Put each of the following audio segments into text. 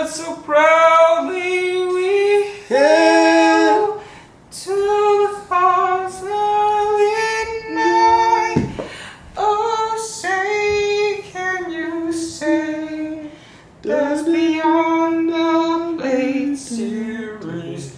so proudly we hail to the thoughts that lead night. Oh, say, can you say, does beyond the late series?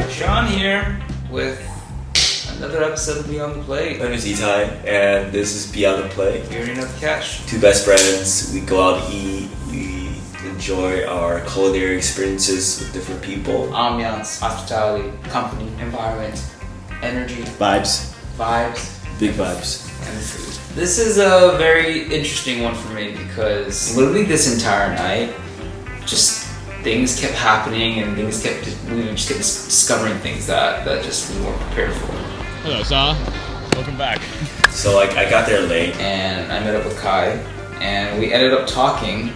Sean here with another episode of Beyond the Plate. My name is Itai, and this is Beyond the Plate. You're in the catch. Two best friends, we go out to eat, we enjoy our culinary experiences with different people. Ambiance, hospitality, company, environment, energy, Vibes. Big vibes. And food. This is a very interesting one for me because literally this entire night, just things kept happening and we just kept discovering things that just we weren't prepared for. Hello, Sa. Welcome back. So like I got there late. And I met up with Kai and we ended up talking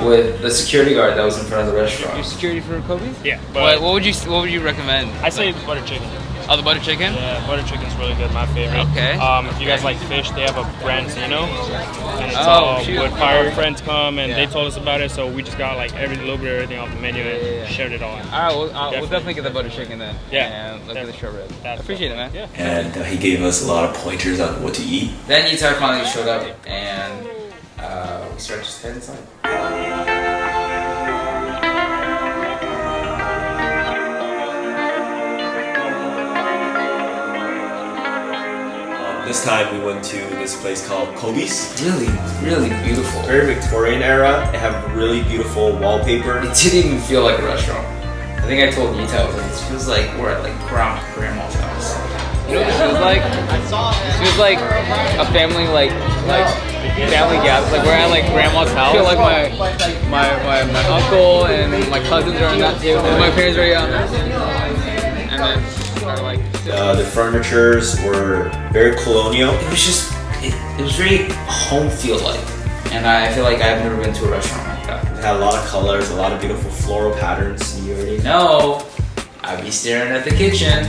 with the security guard that was in front of the restaurant. Your security for Cobi? Yeah. But What would you recommend? I say butter chicken. Oh, the butter chicken? Yeah, butter chicken's really good. My favorite. Okay. If you guys like fish, they have a branzino, and it's Oh, all shoot. wood fire. Friends come and Yeah. they told us about it, so we just got like every little bit of everything off the menu and shared it all. All right, we'll definitely get the butter chicken then. Yeah, And look at the shortbread. I That's appreciate it, man. Yeah. And he gave us a lot of pointers on what to eat. Then Itai finally showed up and we started just heading inside. This time we went to this place called Cobi's. Really, really beautiful. Very Victorian era. They have really beautiful wallpaper. It didn't even feel like a restaurant. I think I told Itai, I was like, this feels like we're at like grandma's house. You know what this feels like? This feels like a family family gather. Like we're at like grandma's house. I feel like my uncle and my cousins are on that table. And my parents are young. And then are like The furnitures were very colonial. It was just, it was very home feel like. And I feel like I've never been to a restaurant like that. It had a lot of colors, a lot of beautiful floral patterns. You already No, I'd be staring at the kitchen.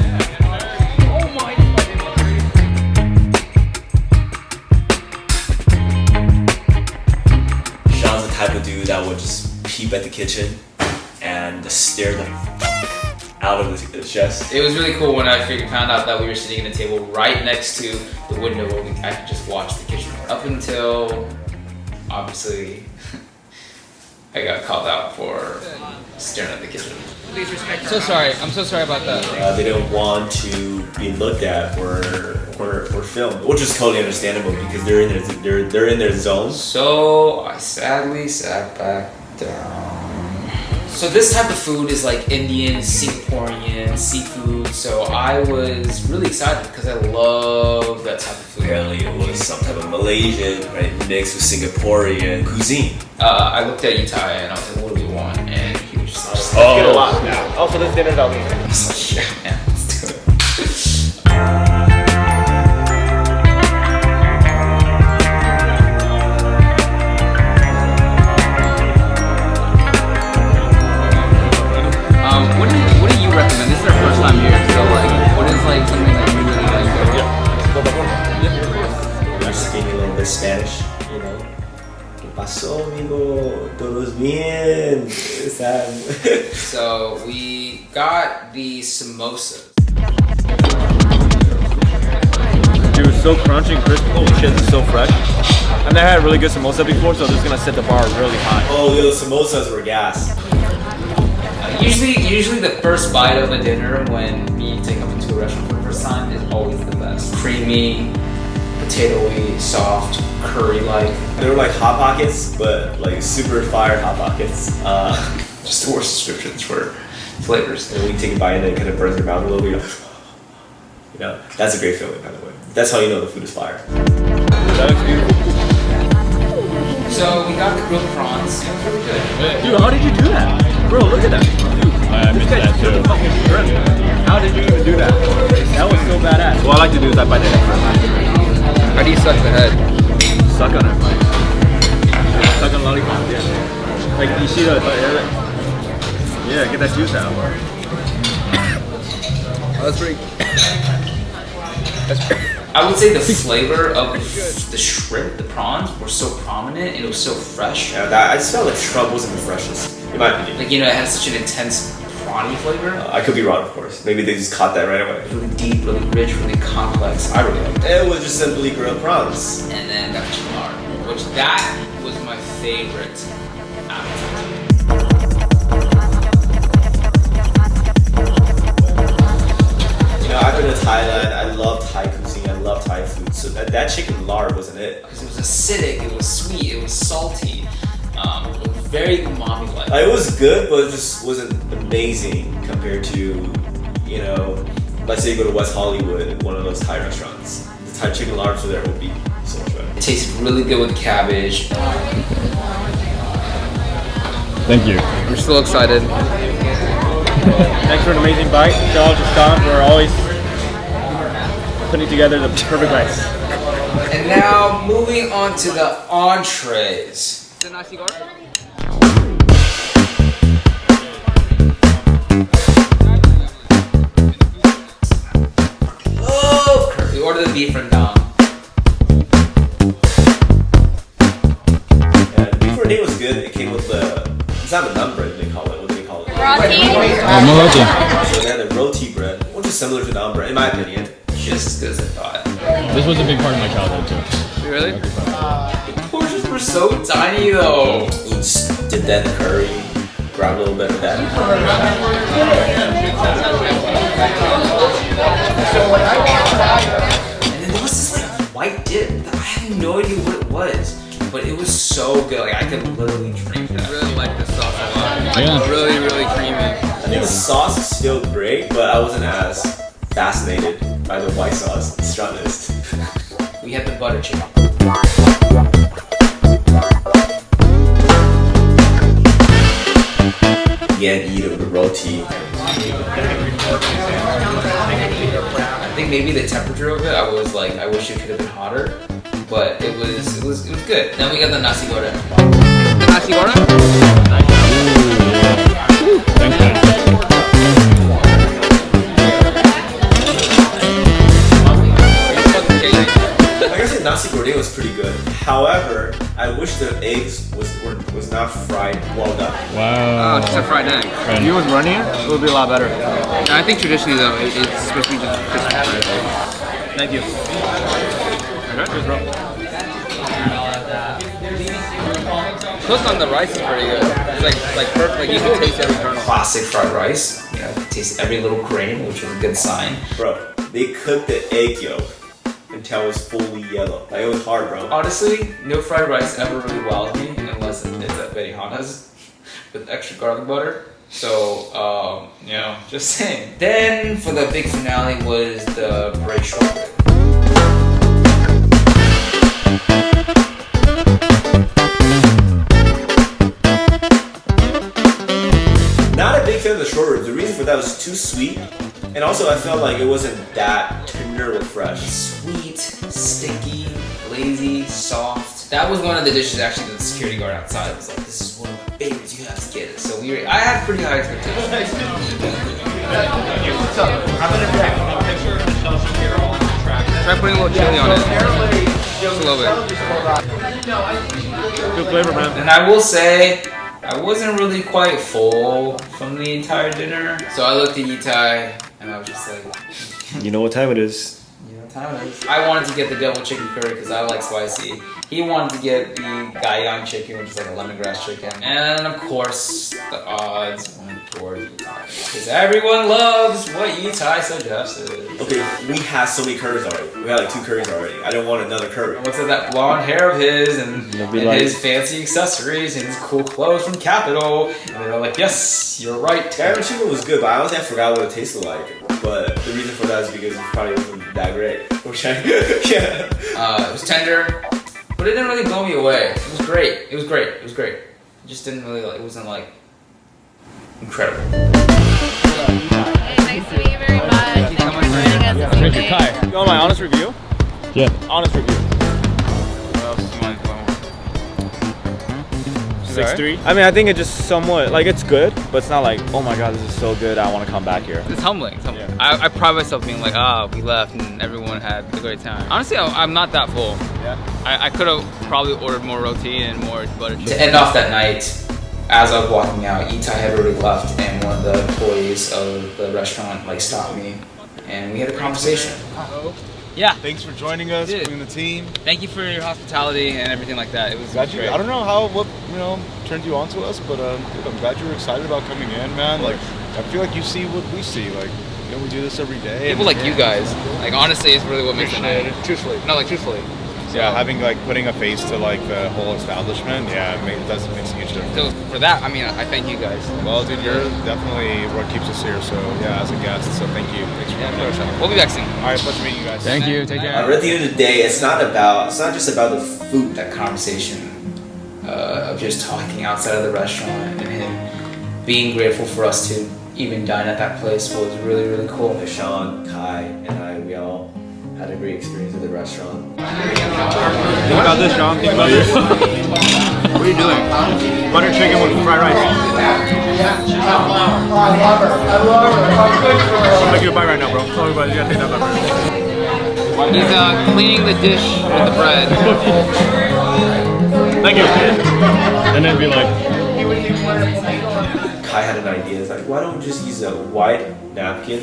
Sean's the type of dude that would just peep at the kitchen and just stare the out of his chest. It was really cool when I found out that we were sitting at a table right next to the window where I could just watch the kitchen. Up until, obviously, I got called out for staring at the kitchen. so sorry. I'm so sorry about that. They didn't want to be looked at or filmed, which is totally understandable because they're in their zone. So I sadly sat back down. So this type of food is like Indian, Singaporean, seafood. So I was really excited because I love that type of food. Apparently it was some type of Malaysian, right, mixed with Singaporean cuisine. I looked at Itai and I was like, what do we want? And he was just like, Get a lot now. Oh, so this dinner's out here. I was like, yeah, man, let's do it. What do you recommend? This is our first time here, so like, what is like something that you really like? We're speaking a little bit Spanish, you know. ¿Qué pasó, amigo? ¿Todos bien? So we got the samosas. Dude, it's so crunchy and crispy. Holy shit, this is so fresh. I've never had really good samosa before, so this is gonna set the bar really high. Oh, the samosas were gas. Usually the first bite of a dinner when you take up into a restaurant for the first time is always the best. Creamy, potatoey, soft, curry-like. They were like Hot Pockets, but like super fire Hot Pockets. Just the worst descriptions for flavors. And when you take a bite and it kind of burns your mouth a little bit, you know, that's a great feeling, by the way. That's how you know the food is fire. That looks beautiful. So we got the grilled prawns. It was really good. Dude, how did you do that? Bro, look at that. Dude, I missed that too. fucking shrimp. How did you even do that? That was so badass. What I like to do is I bite the head first. How do you suck the head? Suck on it. see the yeah, get that juice out. Oh, that's pretty. I would say the flavor of the shrimp, the prawns, were so prominent and it was so fresh. Yeah, I just felt like shrimp wasn't the freshest, in my opinion. Like, you know, it has such an intense prawny flavor. I could be wrong, of course. Maybe they just caught that right away. Really deep, really rich, really complex. I really liked it. It was just simply grilled prawns. And then got chicken lard, which that was my favorite appetizer. You know, I've been to Thailand. I love Thai cuisine. I love Thai food. So that chicken lard wasn't it. Because it was acidic, it was sweet, it was salty. It was very umami-like. It was good, but it just wasn't amazing compared to, you know, let's say you go to West Hollywood, one of those Thai restaurants. The Thai chicken lard over there would be so much better. It tasted really good with cabbage. Thank you. We're still excited. Thanks for an amazing bite. Shout out to Scott for always putting together the perfect rice. And now moving on to the entrees. The nasi goreng? Love curry. We ordered the beef rendang. Yeah, the beef roti was good. It came with the, it's not the naan bread they call it. What do they call it? Roti. So they had the roti bread, which is similar to naan bread, in my opinion. Just as good as I thought. This was a big part of my childhood too. Really? The portions were so tiny though. We just did that in the curry, grab a little bit of that. And then there was this like white dip that I have no idea what it was. But it was so good, like I could literally drink I that. really like this sauce a lot. Like, Yeah. really, really creamy. I think the sauce is still great, but I wasn't as fascinated by the white sauce, the strongest. We had the butter chicken. Again, eat it with the roti. I think maybe the temperature of it, I was like, I wish it could have been hotter, but it was good. Then we got the nasi goreng. The nasi goreng? Thanks, man. Like I said, nasi goreng was pretty good. However, I wish the eggs was not fried well done. Oh, Wow. just a fried egg. If you was running it, it would be a lot better. And I think traditionally though, it's supposed to be just fried egg. Thank you. Cheers, bro. Toast on the rice is pretty good. It's like perfect. Like you can taste every kernel. Classic fried rice. You know, taste every little grain, which was a good sign. Bro, they cooked the egg yolk until it was fully yellow. Like, it was hard, bro. Honestly, no fried rice ever really wows me unless it's at Benihana's with extra garlic butter. So, you know, just saying. Then for the big finale was the bread shortbread. Not a big fan of the short ribs. The reason for that was too sweet, and also I felt like it wasn't that tender or fresh. Sweet, sticky, lazy, soft. That was one of the dishes actually that the security guard outside was like, this is one of my favorites, you have to get it. So I had pretty high expectations. Try putting a little chili on it. Just a little bit. Good flavor, man. And I will say, I wasn't really quite full from the entire dinner. So I looked at Yitai and I was just like, You know what time it is. you know what time it is. I wanted to get the devil chicken curry because I like spicy. He wanted to get the Guyang chicken, which is like a lemongrass chicken. And of course, the odds went towards Yitai. Because everyone loves what Yitai suggested. Okay, we had so many curries already. We had like 2 curries already. I didn't want another curry. What's with that blonde hair of his and be like- his fancy accessories and his cool clothes from Capital. And they were like, yes, you're right. Guyang chicken was good, but I honestly forgot what it tasted like. But the reason for that is because it probably wasn't that great. Which I, yeah. It was tender, but it didn't really blow me away. It was great. It was great. It was great. It just didn't really like. It wasn't like incredible. Nice to meet you very much. Thank you for joining us this Thank you, evening. Kai. You want my honest review? Yeah. Honest review. What else do you want to go? 6'3". I mean, I think it's just somewhat like it's good, but it's not like, oh my god, this is so good, I want to come back here. It's humbling. It's humbling. Yeah. I pride myself being like, we left and everyone had a great time. Honestly, I'm not that full. Yeah. I could have probably ordered more roti and more butter chicken. To end off that night, as I was walking out, Itai had already left, and one of the employees of the restaurant like stopped me, and we had a conversation. Yeah. Thanks for joining us, Dude. being the team. Thank you for your hospitality and everything like that. It was great. I don't know what turned you on to us, but dude, I'm glad you were excited about coming in, man. Like, I feel like you see what we see. Like, we do this every day. People like you guys, like honestly, it's really what makes it nice. Truthfully. No, like truthfully. Yeah, having like putting a face to like the whole establishment, yeah, it makes a huge difference. So for that, I mean, I thank you guys. Well, dude, you're definitely what keeps us here. So yeah, as a guest, so thank you. Thanks for coming. We'll be back soon. All right, pleasure meeting you guys. Thank you. Take care. At the end of the day, it's not just about the food. That conversation of just talking outside of the restaurant and him being grateful for us to even dine at that place was really, really cool. Sean, Kai, and I, we all had a great experience at the restaurant. Think about this, Sean. Think about this. What are you doing? Butter chicken with fried rice. I'll make you a bite right now, bro. Tell everybody you gotta take that bite right now. He's cleaning the dish with the bread. Thank you. And then be like, Kai had an idea. It's like, why don't we just use a white napkin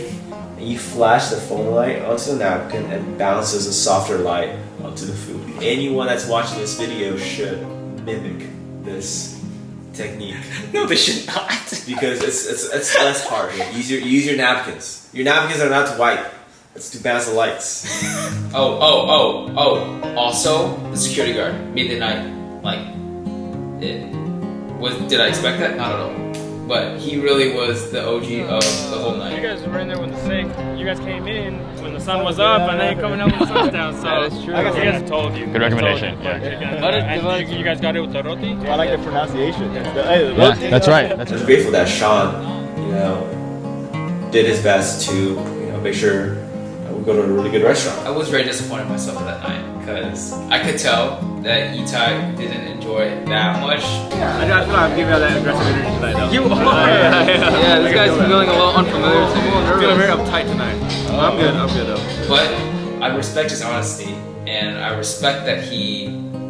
and you flash the foam light onto the napkin and bounces a softer light onto the food. Anyone that's watching this video should mimic this technique. No, they should not. Because it's less hard. Use your napkins. Your napkins are not to wipe. It's to bounce the lights. Also, the security guard made the night did I expect that? Not at all. But he really was the OG of the whole You night. guys were in there when you guys came in when the sun was up, and then you're coming out when the sun's down. So That is true. I guess I told you. Good recommendation. Told you. Yeah. And you guys got it with the roti. I like the pronunciation. Yeah, that's right. That's I'm right. grateful that Sean, did his best to, make sure we go to a really good restaurant. I was very disappointed in myself that night because I could tell that Itai didn't enjoy it that much. I feel like I'm giving out that aggressive energy tonight, though. You are! Yeah, this guy's feeling a little unfamiliar to me. I'm feeling very uptight tonight. I'm good though. But I respect his honesty, and I respect that he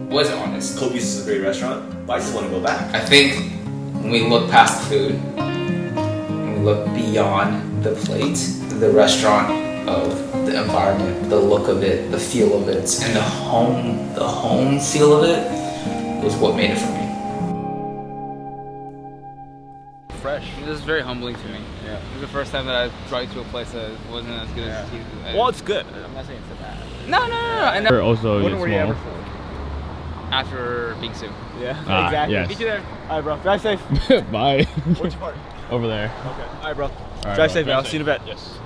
was honest. Cobi's is a great restaurant, but I just want to go back. I think when we look past the food, and we look beyond the plate, the restaurant of the environment, the look of it, the feel of it, and the home feel of it was what made it for me. Fresh. This is very humbling to me. Yeah. This is the first time that I brought you to a place that wasn't as good as you. Well, it's good. I'm not saying it's bad. No. And Or also, When it's were you ever small. full? after being soon. Yeah, Ah, exactly. yes. Meet you there. All right, bro. Drive safe. Bye. Which part? Over there. Okay. All right, bro. All right, Drive safe, bro. man. I'll see you in a bit. Yes.